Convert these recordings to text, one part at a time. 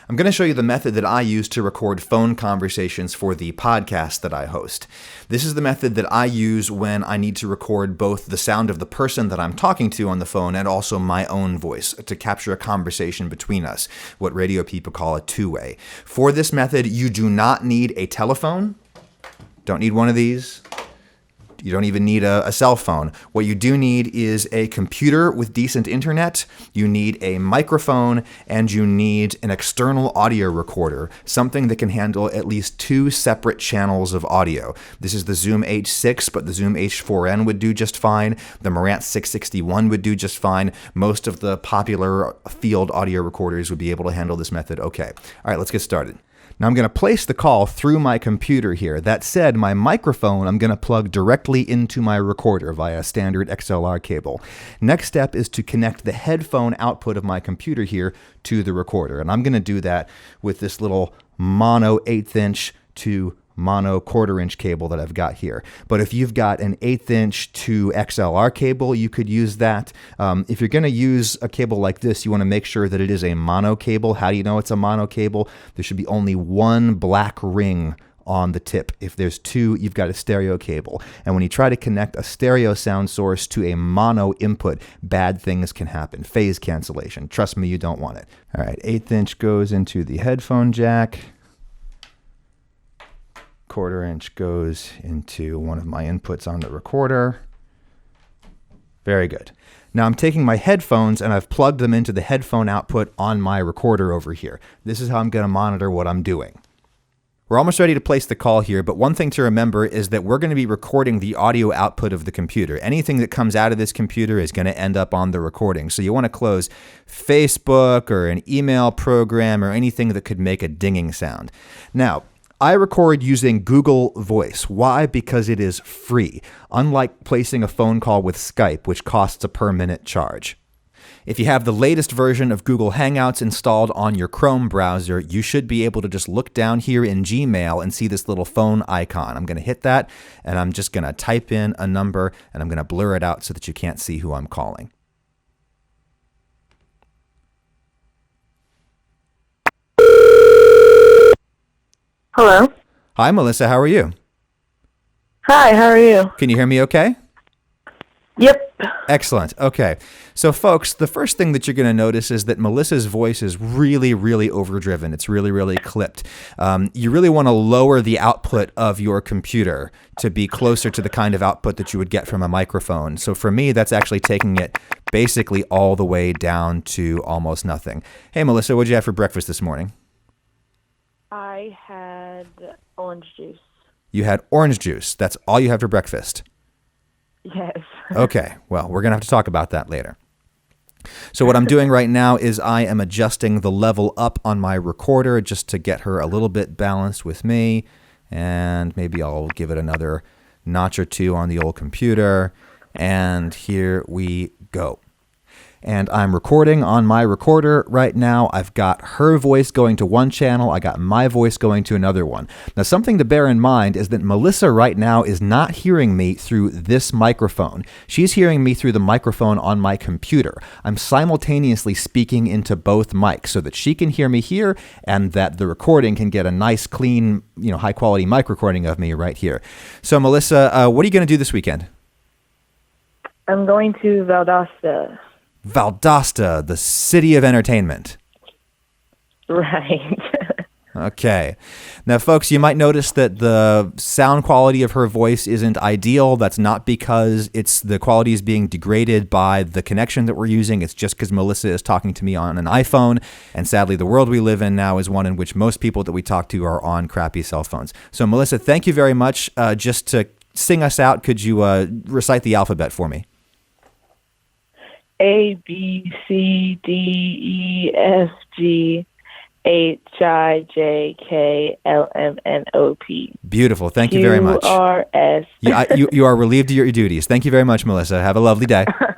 I'm going to show you the method that I use to record phone conversations for the podcast that I host. This is the method that I use when I need to record both the sound of the person that I'm talking to on the phone and also my own voice to capture a conversation between us, what radio people call a two-way. For this method, you do not need a telephone. Don't need one of these. You don't even need a cell phone. What you do need is a computer with decent internet. You need a microphone, and you need an external audio recorder, something that can handle at least 2 separate channels of audio. This is the Zoom H6, but the Zoom H4n would do just fine. The Marantz 661 would do just fine. Most of the popular field audio recorders would be able to handle this method okay. All right, let's get started. Now I'm going to place the call through my computer here. That said, my microphone I'm going to plug directly into my recorder via a standard XLR cable. Next step is to connect the headphone output of my computer here to the recorder. And I'm going to do that with this little mono 1/8 inch to mono 1/4 inch cable that I've got here. But if you've got an 1/8 inch to XLR cable, you could use that. If you're going to use a cable like this, you want to make sure that it is a mono cable. How do you know it's a mono cable? There should be only one black ring on the tip. If there's 2, you've got a stereo cable. And when you try to connect a stereo sound source to a mono input, bad things can happen. Phase cancellation. Trust me, you don't want it. All right, 1/8 inch goes into the headphone jack. 1/4 inch goes into one of my inputs on the recorder. Very good. Now I'm taking my headphones and I've plugged them into the headphone output on my recorder over here. This is how I'm going to monitor what I'm doing. We're almost ready to place the call here, but one thing to remember is that we're going to be recording the audio output of the computer. Anything that comes out of this computer is going to end up on the recording. So you want to close Facebook or an email program or anything that could make a dinging sound. Now, I record using Google Voice. Why? Because it is free, unlike placing a phone call with Skype, which costs a per minute charge. If you have the latest version of Google Hangouts installed on your Chrome browser, you should be able to just look down here in Gmail and see this little phone icon. I'm going to hit that, and I'm just going to type in a number, and I'm going to blur it out so that you can't see who I'm calling. Hello. Hi, Melissa. How are you? Hi, how are you? Can you hear me okay? Yep. Excellent. Okay. So, folks, the first thing that you're going to notice is that Melissa's voice is really, really overdriven. It's really, really clipped. You really want to lower the output of your computer to be closer to the kind of output that you would get from a microphone. So for me, that's actually taking it basically all the way down to almost nothing. Hey, Melissa, what did you have for breakfast this morning? I had orange juice. You had orange juice. That's all you had for breakfast? Yes. Okay. Well, we're going to have to talk about that later. So what I'm doing right now is I am adjusting the level up on my recorder just to get her a little bit balanced with me. And maybe I'll give it another notch or 2 on the old computer. And here we go. And I'm recording on my recorder right now. I've got her voice going to one channel. I got my voice going to another one. Now, something to bear in mind is that Melissa right now is not hearing me through this microphone. She's hearing me through the microphone on my computer. I'm simultaneously speaking into both mics so that she can hear me here and that the recording can get a nice, clean, high quality mic recording of me right here. So, Melissa, what are you going to do this weekend? I'm going to Valdosta. Valdosta, the city of entertainment. Right. Okay. Now, folks, you might notice that the sound quality of her voice isn't ideal. That's not because the quality is being degraded by the connection that we're using. It's just because Melissa is talking to me on an iPhone. And sadly, the world we live in now is one in which most people that we talk to are on crappy cell phones. So, Melissa, thank you very much. Just to sing us out, could you recite the alphabet for me? A, B, C, D, E, F, G, H, I, J, K, L, M, N, O, P. Beautiful. Thank you very much. Q, R, S. You are relieved of your duties. Thank you very much, Melissa. Have a lovely day. All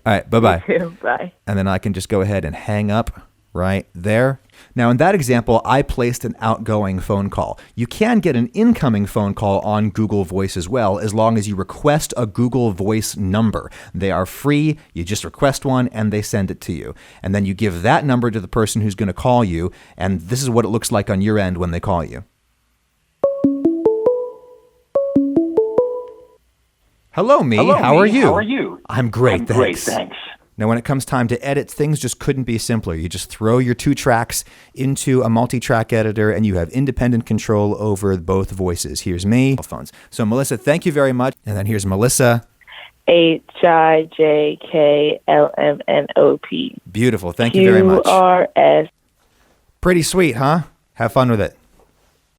right. Bye-bye. You too. Bye. And then I can just go ahead and hang up right there. Now, in that example, I placed an outgoing phone call. You can get an incoming phone call on Google Voice as well, as long as you request a Google Voice number. They are free. You just request one, and they send it to you. And then you give that number to the person who's going to call you, and this is what it looks like on your end when they call you. Hello, me. How are you? I'm great, thanks. Now, when it comes time to edit, things just couldn't be simpler. You just throw your 2 tracks into a multi-track editor, and you have independent control over both voices. Here's me. Phones. So, Melissa, thank you very much. And then here's Melissa. HIJKLMNOP. Beautiful. Thank you very much. QRS. Pretty sweet, huh? Have fun with it.